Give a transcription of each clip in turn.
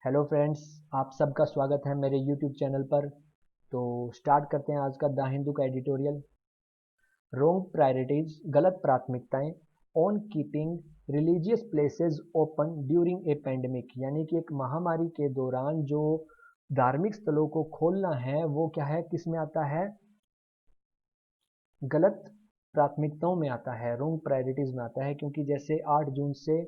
Hello friends, आप सबका स्वागत है मेरे यूट्यूब चैनल पर। तो स्टार्ट करते हैं आज का द हिंदू का एडिटोरियल। रॉन्ग प्रायोरिटीज, गलत प्राथमिकताएं on keeping religious places open during a pandemic, यानी कि एक महामारी के दौरान जो धार्मिक स्थलों को खोलना है वो क्या है, किस में आता है, गलत प्राथमिकताओं में आता है, रॉन्ग प्रायोरिटीज में आता है। क्योंकि जैसे 8 जून से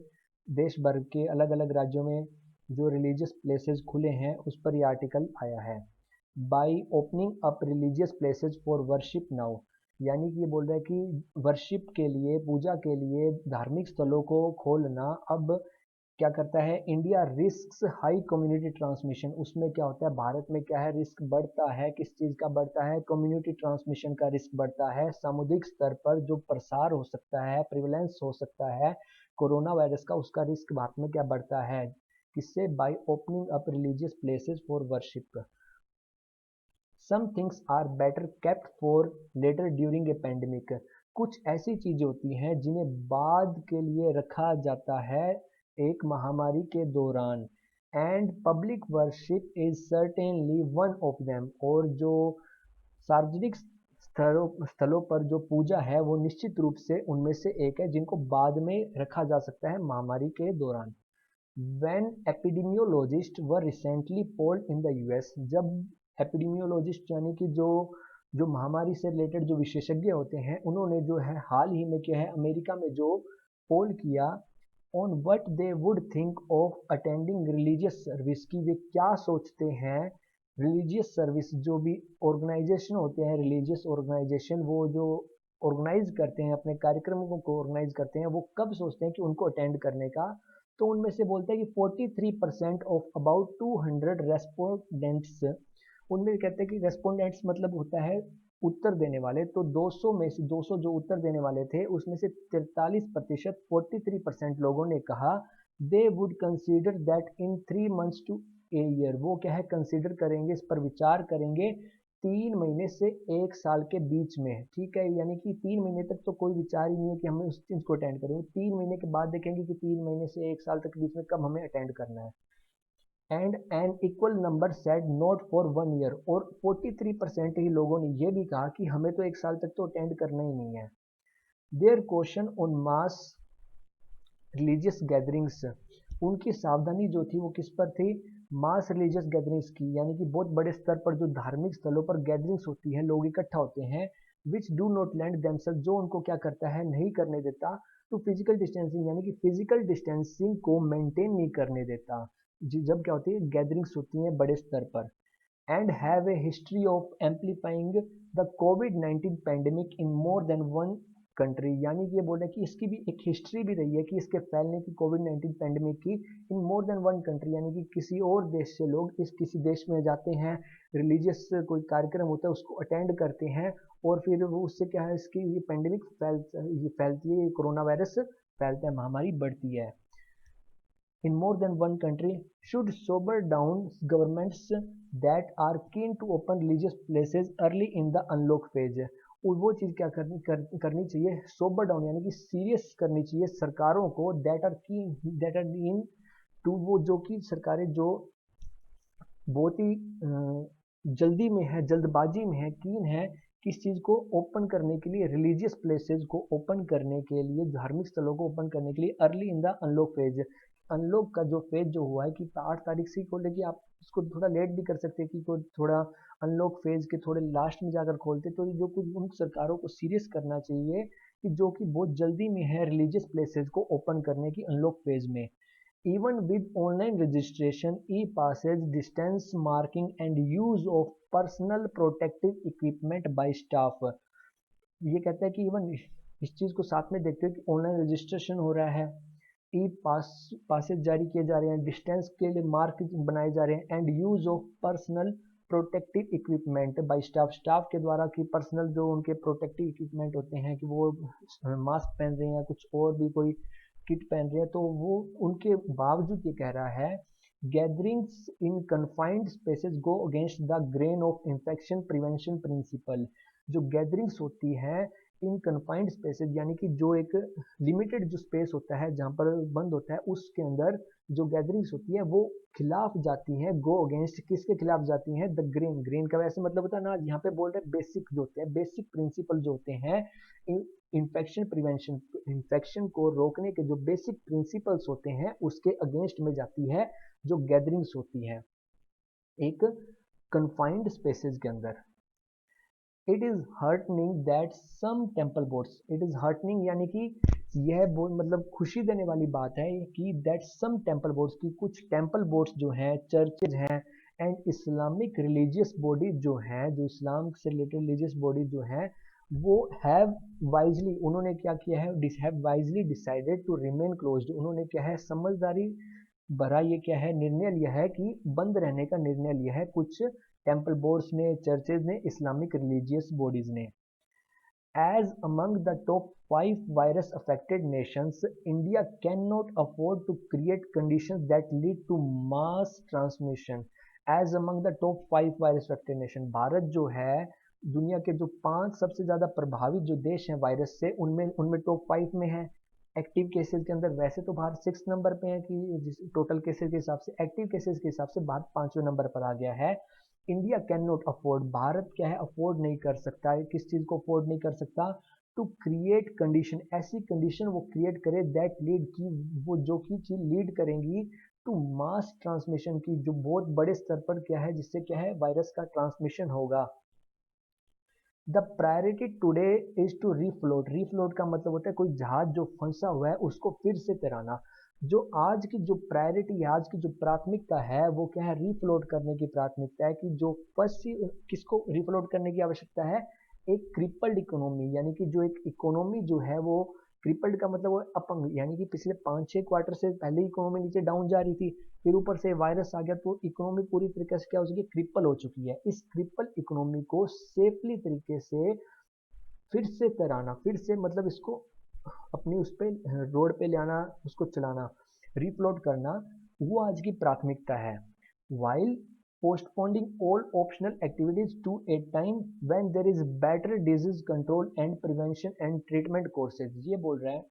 देश भर के अलग अलग राज्यों में जो रिलीजियस प्लेसेस खुले हैं उस पर ये आर्टिकल आया है। By opening up religious places for worship now, यानी कि ये बोल रहा है कि वर्शिप के लिए, पूजा के लिए धार्मिक स्थलों को खोलना अब क्या करता है, India risk high community transmission. उसमें क्या होता है, भारत में क्या है, रिस्क बढ़ता है, किस चीज़ का बढ़ता है, कम्युनिटी ट्रांसमिशन का रिस्क बढ़ता है। सामुदायिक स्तर पर जो प्रसार हो सकता है, प्रिवलेंस हो सकता है कोरोना वायरस का, उसका रिस्क भारत में क्या बढ़ता है, किससे, by opening up religious places for worship. Some things are better kept for later during a pandemic, कुछ ऐसी चीजें होती हैं जिन्हें बाद के लिए रखा जाता है एक महामारी के दौरान। And public worship is certainly one of them, और जो सार्वजनिक स्थलों पर जो पूजा है वो निश्चित रूप से उनमें से एक है जिनको बाद में रखा जा सकता है महामारी के दौरान। When epidemiologists were recently polled in the US, जब एपिडेमियोलॉजिस्ट यानी कि जो महामारी से रिलेटेड जो विशेषज्ञ होते हैं उन्होंने जो है हाल ही में क्या है अमेरिका में जो पोल किया on what they would think of attending religious service, की वे क्या सोचते हैं रिलीजियस सर्विस, जो भी ऑर्गेनाइजेशन होते हैं, रिलीजियस ऑर्गेनाइजेशन वो जो ऑर्गेनाइज करते हैं अपने कार्यक्रमों को ऑर्गेनाइज करते हैं, वो कब सोचते हैं कि उनको अटेंड करने का। तो उनमें से बोलते हैं कि 43% ऑफ अबाउट 200 रेस्पोंडेंट्स, उनमें कहते हैं कि रेस्पोंडेंट्स मतलब होता है उत्तर देने वाले, तो 200 में से 200 जो उत्तर देने वाले थे उसमें से 43%, 43% लोगों ने कहा they would consider that in 3 months to a year, वो क्या है कंसीडर करेंगे, इस पर विचार करेंगे 3 महीने से 1 साल के बीच में। ठीक है, यानी कि 3 महीने तक तो कोई विचार ही नहीं है कि हमें उस चीज को अटेंड करें, 3 महीने के बाद देखेंगे कि 3 महीने से 1 साल तक के बीच में कब हमें अटेंड करना है। And an equal number said not for 1 year, और 43% ही लोगों ने यह भी कहा कि हमें तो 1 साल तक तो अटेंड करना ही नहीं है। Their question on mass religious gatherings, उनकी सावधानी जो थी वो किस पर थी, मास रिलीजियस गैदरिंग्स की, यानी कि बहुत बड़े स्तर पर जो धार्मिक स्थलों पर गैदरिंग्स होती है, लोग इकट्ठा होते हैं, which do not lend themselves, जो उनको क्या करता है, नहीं करने देता, तो फिजिकल डिस्टेंसिंग, यानी कि फिजिकल डिस्टेंसिंग को मेंटेन नहीं करने देता। जब क्या होती है, गैदरिंग्स होती हैं बड़े स्तर पर। And have a history of amplifying the Covid 19 pandemic in more than one country, यानी कि ये बोल रहे हैं कि इसकी भी एक हिस्ट्री भी रही है कि इसके फैलने की, कोविड 19 पैंडेमिक की, इन मोर देन वन कंट्री, यानी कि किसी और देश से लोग इस किसी देश में जाते हैं, रिलीजियस कोई कार्यक्रम होता है उसको अटेंड करते हैं, और फिर वो उससे क्या है, इसकी ये पैंडेमिक फैलती है, ये कोरोना वायरस फैलता है, महामारी बढ़ती है। in more than one country should sober down governments that are keen to open religious places early in the unlock phase। और वो चीज़ क्या करनी चाहिए, सोबर डाउन यानी कि सीरियस करनी चाहिए सरकारों को, दैट आर इन टू, वो जो कि सरकारें जो बहुत ही जल्दी में है, जल्दबाजी में है, कीन है किस चीज़ को ओपन करने के लिए, रिलीजियस प्लेसेस को ओपन करने के लिए, धार्मिक स्थलों को ओपन करने के लिए early in the unlock phase. Unlock का जो फेज जो हुआ है कि 8 तारीख से खोले, कि आप इसको थोड़ा लेट भी कर सकते हैं कि कोई थोड़ा अनलॉक फेज के थोड़े लास्ट में जाकर खोलते, तो ये जो कुछ उन सरकारों को सीरियस करना चाहिए कि जो कि बहुत जल्दी में है रिलीजियस प्लेसेस को ओपन करने की अनलॉक फेज में। Even with online registration, e-passes, distance marking and use of personal protective equipment by staff, ये कहता है कि इवन इस चीज़ को साथ में देखते हुए कि ऑनलाइन रजिस्ट्रेशन हो रहा है, ई पासेज जारी किए जा रहे हैं, डिस्टेंस के लिए मार्क बनाए जा रहे हैं, and use of personal protective equipment bye staff के द्वारा, कि पर्सनल जो उनके प्रोटेक्टिव इक्विपमेंट होते हैं, कि वो मास्क पहन रहे हैं, कुछ और भी कोई किट पहन रहे हैं, तो वो उनके बावजूद ये कह रहा है gatherings in confined spaces go against the grain of infection prevention principle. जो गैदरिंग्स होती है इन कन्फाइंड स्पेसेस, यानी कि जो एक लिमिटेड जो स्पेस होता है जहाँ पर बंद होता है, उसके अंदर जो गैदरिंग्स होती है वो खिलाफ जाती हैं, गो अगेंस्ट किसके खिलाफ जाती हैं, द ग्रीन। ग्रीन का वैसे मतलब होता है ना, यहाँ पे बोल रहे हैं बेसिक जो होते हैं, बेसिक प्रिंसिपल जो होते हैं इन्फेक्शन प्रिवेंशन, इन्फेक्शन को रोकने के जो बेसिक प्रिंसिपल्स होते हैं उसके अगेंस्ट में जाती है जो गैदरिंग्स होती है एक कंफाइंड स्पेसेस के अंदर। It is heartening that some temple boards, it is heartening यानी कि यह मतलब खुशी देने वाली बात है कि दैट सम टेम्पल बोर्ड्स की कुछ टेम्पल बोर्ड्स जो हैं, चर्चेज हैं एंड इस्लामिक रिलीजियस बॉडीज जो हैं, जो इस्लाम से रिलेटेड रिलीजियस बॉडीज जो हैं वो हैव वाइजली, उन्होंने क्या किया है, have wisely decided to remain closed, उन्होंने क्या है समझदारी भरा ये क्या है निर्णय लिया है कि बंद रहने का निर्णय लिया है कुछ टेम्पल बोर्ड्स ने, चर्चेज ने, इस्लामिक रिलीजियस बॉडीज ने। As among the top 5 virus affected nations, India cannot afford to create conditions that lead to mass transmission. As among the top 5 virus affected nation, Bharat जो है दुनिया के जो 5 सबसे ज्यादा प्रभावित जो देश हैं वायरस से, उनमें उनमें टॉप 5 में है। एक्टिव केसेस के अंदर वैसे तो भारत 6 नंबर पे है कि टोटल केसेस के हिसाब से, एक्टिव केसेस के हिसाब से भारत 5वें नंबर पर आ गया है। India can not afford, Bharat क्या है अफोर्ड नहीं कर सकता है, किस चीज को अफोर्ड नहीं कर सकता, टू क्रिएट कंडीशन, ऐसी कंडीशन वो क्रिएट करे दैट लीड की, वो जो की चीज लीड करेंगी टू मास ट्रांसमिशन की, जो बहुत बड़े स्तर पर क्या है जिससे क्या है वायरस का ट्रांसमिशन होगा। The priority today is to refloat, refloat का मतलब होता है कोई जहाज जो फंसा हुआ है उसको फिर से तैराना। जो आज की जो प्रायोरिटी, आज की जो प्राथमिकता है वो क्या है, रीफ्लोट करने की प्राथमिकता है कि जो फंसी, किसको रीफ्लोट करने की आवश्यकता है, एक क्रिपल्ड इकोनॉमी, यानी कि जो एक इकोनॉमी जो है वो क्रिपल्ड का मतलब वो अपंग, यानी कि पिछले 5-6 क्वार्टर से पहले इकोनॉमी नीचे डाउन जा रही थी, फिर ऊपर से वायरस आ गया तो इकोनॉमी पूरी तरीके से क्या हो चुकी है, क्रिपल हो चुकी है। इस क्रिपल इकोनॉमी को सेफली तरीके से फिर से तैराना, फिर से मतलब इसको अपनी उस पे रोड पे ले आना, उसको चलाना, रिफ्लोट करना, वो आज की प्राथमिकता है। While postponing all optional activities to a time when there is better disease control and prevention and treatment courses, ये बोल रहा है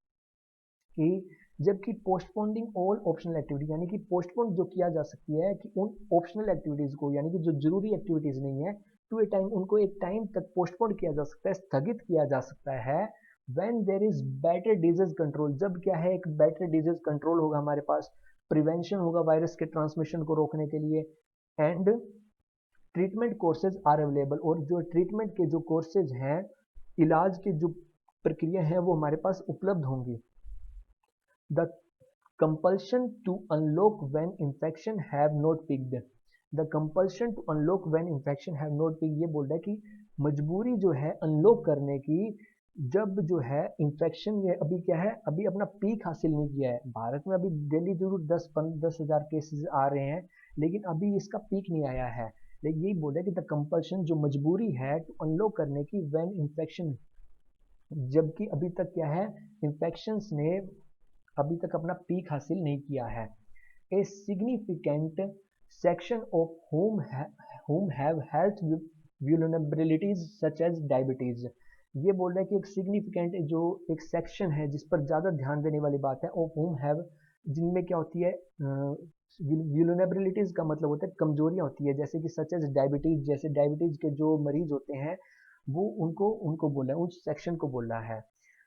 कि जबकि पोस्टपोनिंग ऑल ऑप्शनल एक्टिविटी, यानी कि पोस्टपोन जो किया जा सकती है कि उन ऑप्शनल एक्टिविटीज को, यानी कि जो जरूरी एक्टिविटीज नहीं है, टू ए टाइम उनको एक टाइम तक पोस्टपोन किया जा सकता है, स्थगित किया जा सकता है। When there is better disease control, जब क्या है एक बेटर डिजीज कंट्रोल होगा हमारे पास, प्रिवेंशन होगा वायरस के ट्रांसमिशन को रोकने के लिए, and treatment courses are available, और जो ट्रीटमेंट के जो कोर्सेज हैं, इलाज की जो प्रक्रिया है वो हमारे पास उपलब्ध होंगी। The compulsion to unlock when infection have not peaked, the compulsion to unlock when infection have not peaked, ये बोल रहा है कि मजबूरी जो है अनलॉक करने की, जब जो है इन्फेक्शन ये अभी क्या है, अभी अपना पीक हासिल नहीं किया है। भारत में अभी डेली जरूर 10-10 हज़ार केसेस आ रहे हैं, लेकिन अभी इसका पीक नहीं आया है। लेकिन यही बोल रहा है कि द कंपल्शन, जो मजबूरी है टू अनलॉक करने की, व्हेन इन्फेक्शन, जबकि अभी तक क्या है इन्फेक्शंस ने अभी तक अपना पीक हासिल नहीं किया है। A significant section of whom have health vulnerabilities such as diabetes, ये बोल रहा है कि एक सिग्निफिकेंट जो एक सेक्शन है जिस पर ज़्यादा ध्यान देने वाली बात है, ऑफ whom have, जिनमें क्या होती है vulnerabilities का मतलब होता है कमजोरियां होती है, जैसे कि सच एज डायबिटीज, जैसे डायबिटीज के जो मरीज होते हैं वो उनको उनको बोला है, उस सेक्शन को बोल रहा है।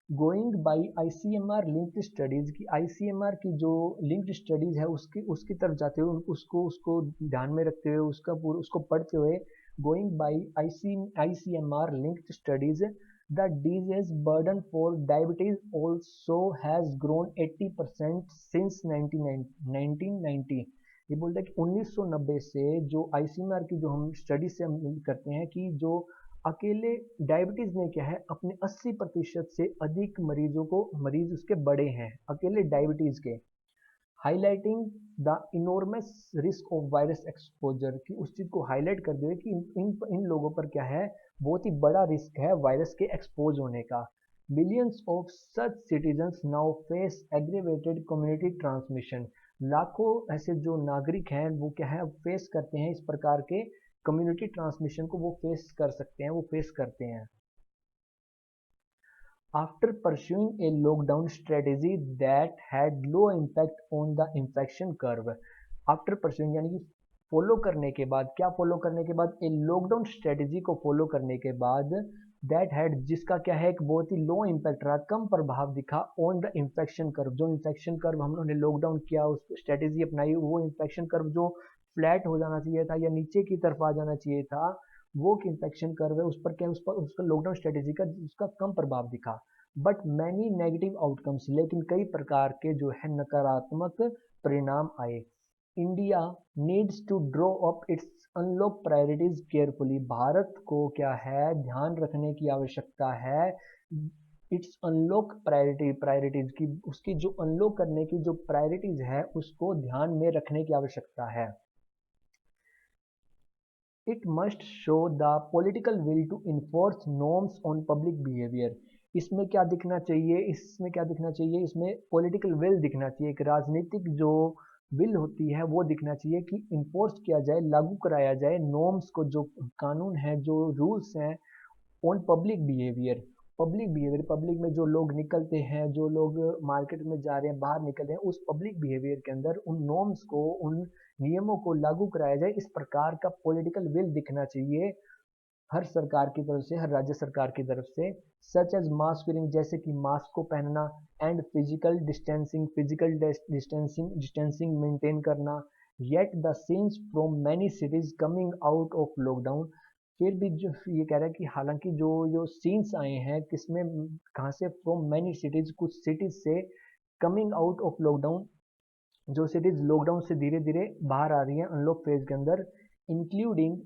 Going by ICMR linked studies की, आईसीएमआर की जो लिंक्ड स्टडीज है उसकी उसकी तरफ जाते हुए उसको उसको ध्यान में रखते हुए उसको पढ़ते हुए, going by ICMR linked studies, the disease burden for diabetes also has grown 80% since 1990। ये बोलता है कि 1990 से जो आईसीएमआर की जो हम स्टडी से हम करते हैं कि जो अकेले डायबिटीज ने क्या है अपने 80% से अधिक मरीजों को, मरीज उसके बड़े हैं अकेले डायबिटीज के, highlighting the enormous risk of virus exposure, की उस चीज को हाईलाइट कर दिया कि इन लोगों पर क्या है बहुत ही बड़ा रिस्क है वायरस के एक्सपोज होने का। Millions of such citizens now face aggravated community transmission, लाखों ऐसे जो नागरिक हैं वो क्या है फेस करते हैं इस प्रकार के कम्युनिटी ट्रांसमिशन को, वो फेस कर सकते हैं, वो फेस करते हैं। after pursuing a lockdown strategy that had low impact on the infection curve. After pursuing यानी कि फॉलो करने के बाद, क्या फॉलो करने के बाद, ए लॉकडाउन स्ट्रेटेजी को फॉलो करने के बाद, दैट हैड जिसका क्या है, एक बहुत ही लो इम्पैक्ट रहा, कम प्रभाव दिखा ऑन द इन्फेक्शन कर्व, जो इन्फेक्शन कर्व हम लोगों ने लॉकडाउन किया उस स्ट्रेटेजी अपनाई, वो इन्फेक्शन कर्व जो फ्लैट हो जाना चाहिए था या नीचे की तरफ आ जाना चाहिए था, वो इन्फेक्शन कर्व है उस पर क्या, उस पर उसका लॉकडाउन स्ट्रेटेजी का उसका कम प्रभाव दिखा। बट मैनी नेगेटिव आउटकम्स, लेकिन कई प्रकार के जो है नकारात्मक परिणाम आए। India needs to draw up its unlock priorities carefully, Bharat को क्या है ध्यान रखने की आवश्यकता है, इट्स अनलॉक प्रायोरिटीज की, उसकी जो अनलॉक करने की जो प्रायोरिटीज है उसको ध्यान में रखने की आवश्यकता है। It must show the political will to enforce norms on public behaviour, इसमें क्या दिखना चाहिए, इसमें क्या दिखना चाहिए, इसमें पॉलिटिकल विल दिखना चाहिए, एक राजनीतिक जो विल होती है वो दिखना चाहिए कि इन्फोर्स किया जाए, लागू कराया जाए नॉर्म्स को, जो कानून है, जो रूल्स हैं, ऑन पब्लिक बिहेवियर, पब्लिक में जो लोग निकलते हैं, जो लोग मार्केट में जा रहे हैं, बाहर निकल रहे हैं, उस पब्लिक बिहेवियर के अंदर उन नॉर्म्स को, उन नियमों को लागू कराया जाए, इस प्रकार का पॉलिटिकल विल दिखना चाहिए हर सरकार की तरफ से, हर राज्य सरकार की तरफ से। सच एज मास्क वेयरिंग, जैसे कि मास्क को पहनना, एंड फिजिकल डिस्टेंसिंग मेंटेन करना, yet the scenes from many cities coming out of lockdown, फिर भी जो ये कह रहा है कि हालांकि जो जो सीन्स आए हैं किसमें, कहाँ से, फ्रॉम मैनी सिटीज, कुछ सिटीज से, कमिंग आउट ऑफ लॉकडाउन, जो सिटीज लॉकडाउन से धीरे धीरे बाहर आ रही हैं अनलॉक फेज के अंदर, including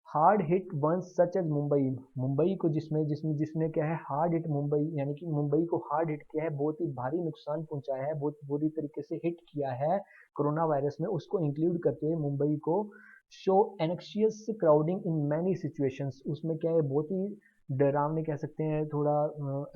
hard hit ones such as Mumbai, Mumbai को जिसमें जिसमें जिसने क्या है हार्ड हिट मुंबई, यानी कि मुंबई को हार्ड हिट किया है, बहुत ही भारी नुकसान पहुंचाया है, बहुत बुरी तरीके से हिट किया है कोरोना वायरस में, उसको इंक्लूड करते हुए मुंबई को। Show anxious crowding in many situations, उसमें क्या है बहुत ही डरावने कह सकते हैं, थोड़ा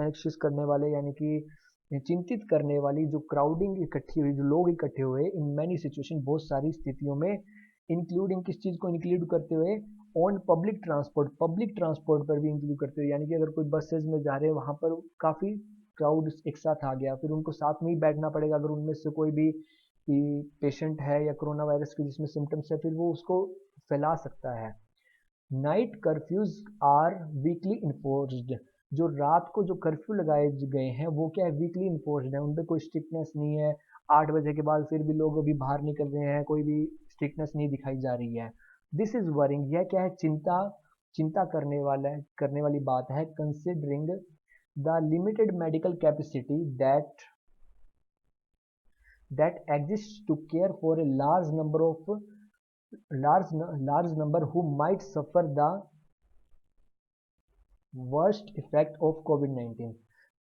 एनक्शियस करने वाले, यानी कि चिंतित करने वाली जो क्राउडिंग इकट्ठी हुई, जो लोग इकट्ठे हुए इन मैनी सिचुएशन, बहुत सारी स्थितियों में, इंक्लूडिंग किस चीज़ को इंक्लूड करते हुए, ऑन पब्लिक ट्रांसपोर्ट पर भी इंक्लूड करते हुए, यानी कि अगर कोई बसेज में जा रहे हैं वहाँ पर काफ़ी क्राउड एक साथ आ गया, फिर उनको साथ में ही बैठना पड़ेगा, अगर उनमें से कोई भी पेशेंट है या कोरोना वायरस के जिसमें सिम्टम्स है, फिर वो उसको फैला सकता है। Night curfews are weekly enforced, जो रात को जो कर्फ्यू लगाए गए हैं वो क्या है, वीकली इन्फोर्स्ड है, उन पर कोई स्ट्रिक्टनेस नहीं है, 8 बजे के बाद फिर भी लोग अभी बाहर निकल रहे हैं, कोई भी स्ट्रिक्टनेस नहीं दिखाई जा रही है। दिस इज वरिंग, यह क्या है, चिंता चिंता करने वाली बात है, considering the limited medical capacity that exist to care for a large number who might suffer the worst effect of COVID 19।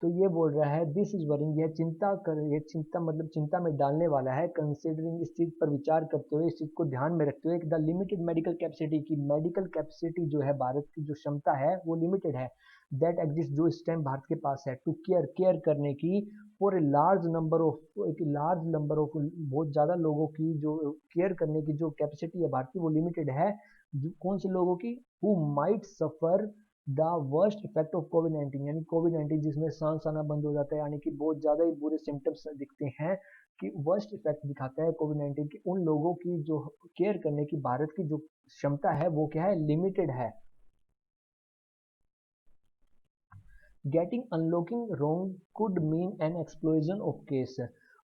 तो ये बोल रहा है दिस इज वरिंग, ये चिंता मतलब चिंता में डालने वाला है, कंसिडरिंग इस चीज पर विचार करते हुए, इस चीज को ध्यान में रखते हुए, द लिमिटेड मेडिकल कैपेसिटी की, मेडिकल कैपेसिटी जो है भारत की जो क्षमता है वो लिमिटेड है, दैट एग्जिस्ट जो इस टाइम भारत के पास है, टू केयर करने की, for a large number of बहुत ज्यादा लोगों की जो केयर करने की जो कैपेसिटी है भारत की वो लिमिटेड है, कौन से लोगों की, who might suffer the worst effect of COVID 19, यानी कोविड 19 जिसमें सांस आना बंद हो जाता है, यानी कि बहुत ज़्यादा ही बुरे सिम्टम्स दिखते हैं, कि वर्स्ट इफेक्ट दिखाता है कोविड 19 की, उन लोगों की जो केयर करने की भारत की जो क्षमता है वो क्या है, लिमिटेड है। Getting unlocking wrong could mean N explosion of case,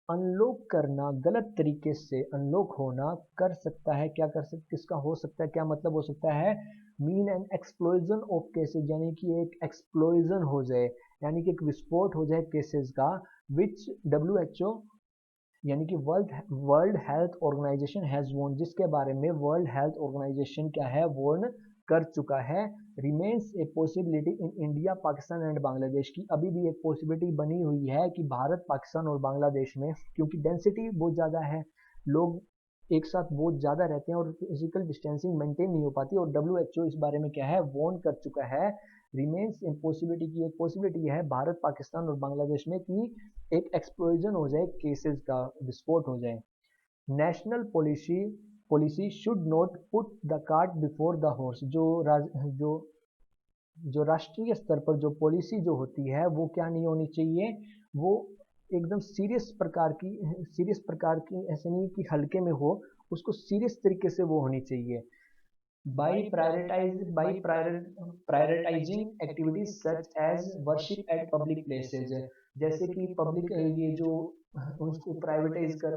unlock करना गलत तरीके से अनलॉक होना कर सकता है, क्या कर सकता, किसका हो सकता है, क्या मतलब हो सकता है, mean N explosion of cases, यानी कि एक एक्सप्लोजन हो जाए, यानी कि एक विस्फोट हो जाए केसेस का, विच WHO यानी कि World Health Organisation has warned, जिसके बारे में वर्ल्ड हेल्थ ऑर्गेनाइजेशन क्या है, वॉर्न कर चुका है, remains a possibility in India Pakistan and Bangladesh की, अभी भी एक पॉसिबिलिटी बनी हुई है कि भारत पाकिस्तान और बांग्लादेश में, क्योंकि डेंसिटी बहुत ज़्यादा है, लोग एक साथ बहुत ज़्यादा रहते हैं और फिजिकल डिस्टेंसिंग मेंटेन नहीं हो पाती, और WHO इस बारे में क्या है, वॉर्न कर चुका है, रिमेन्स इम्पॉसिबिलिटी की, एक पॉसिबिलिटी है भारत पाकिस्तान और बांग्लादेश में कि एक एक्सप्लोजन हो जाए, केसेस का विस्फोट हो जाए। National policy should not put the cart before the horse, जो जो राष्ट्रीय स्तर पर जो पॉलिसी जो होती है वो क्या नहीं होनी चाहिए, वो एकदम सीरियस प्रकार की, ऐसे नहीं कि हल्के में हो, उसको सीरियस तरीके से वो होनी चाहिए। by prioritizing activities such as worship at public places, जैसे कि पब्लिक ये जो उसको प्राइवेटाइज कर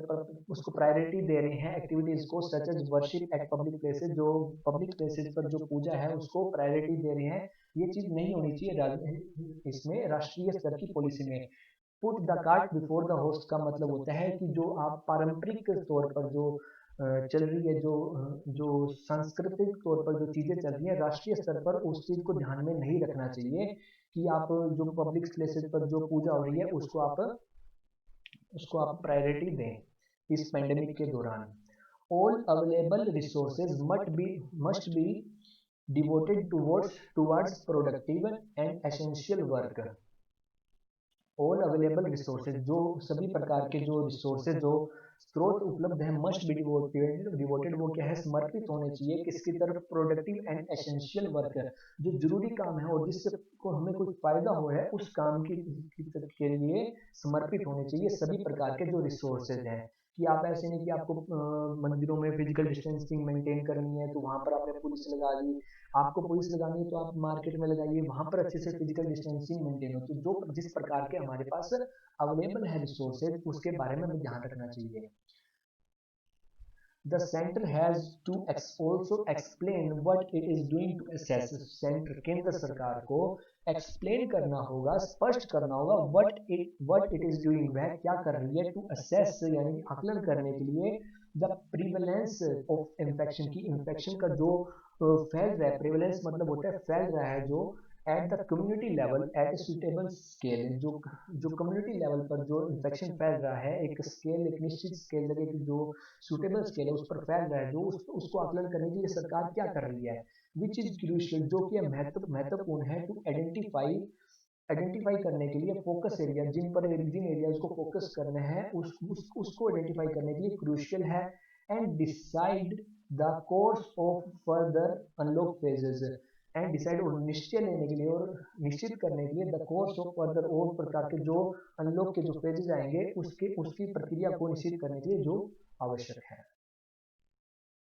उसको प्रायोरिटी दे रहे हैं एक्टिविटीज को, such as worship at public places, जो पब्लिक प्लेसेस पर जो पूजा है उसको प्रायोरिटी दे रहे हैं। ये चीज नहीं होनी चाहिए इसमें राष्ट्रीय स्तर की पॉलिसी में। Put the cart before the horse का मतलब होता है कि जो आप पारंपरिक तौर पर जो चल रही है, जो सांस्कृतिक तौर पर जो चीजें चल रही है राष्ट्रीय स्तर पर, उस चीज को ध्यान में नहीं रखना चाहिए कि आप जो पब्लिक प्लेसेस पर जो पूजा हो रही है उसको आप प्रायोरिटी दें इस पेंडेमिक के दौरान। All available resources must be devoted towards productive and essential work. All available resources, जो सभी प्रकार के जो रिसोर्सेज जो स्रोत उपलब्ध है, मस्ट बी डिवोटेड वो क्या है, समर्पित होने चाहिए किसकी तरफ, प्रोडक्टिव एंड एसेंशियल वर्क, जो जरूरी काम है और जिससे को हमें कोई फायदा हो है उस काम के लिए समर्पित होने चाहिए सभी प्रकार के जो रिसोर्सेज हैं। कि आप ऐसे नहीं कि आपको मंदिरों में फिजिकल डिस्टेंसिंग मेंटेन करनी है तो वहां पर आपने पुलिस लगा दी, आपको पुलिस लगानी है तो आप मार्केट में लगाइए, वहां पर अच्छे से फिजिकल डिस्टेंसिंग मेंटेन हो। तो जो जिस प्रकार के हमारे पास अवेलेबल है रिसोर्सेज उसके बारे में हमें ध्यान रखना चाहिए। The center has to also explain what it is doing to assess। Centre केंद्र सरकार को एक्सप्लेन करना होगा, स्पष्ट करना होगा what it is doing, वह क्या कर रही है, टू assess यानी आकलन करने के लिए, द प्रीवलेंस ऑफ इन्फेक्शन की, इन्फेक्शन का जो फैल रहा है, प्रीवलेंस मतलब होता है फैल रहा है, जो at the community level at suitable scale, जो कम्युनिटी लेवल पर जो इन्फेक्शन फैल रहा है, एक स्केल, एक निश्चित स्केल लगे कि जो सुटेबल स्केल है उस पर फैल रहा है, जो उसको आकलन करने के लिए सरकार क्या कर रही है, विच इज क्रूशियल, जो कि महत्वपूर्ण है, टू आइडेंटिफाई करने के लिए, फोकस एरिया, जिन एरियाज को फोकस करना है उसको आइडेंटिफाई करने के लिए क्रूशियल है, and decide the course of further unlock phases, and decide और निश्चय लेने के लिए और निश्चित करने के लिए द कोर्स ऑफ फर्दर, और प्रकार के जो अनलॉक के जो फेजेस आएंगे उसकी प्रक्रिया को निश्चित करने के लिए जो आवश्यक है।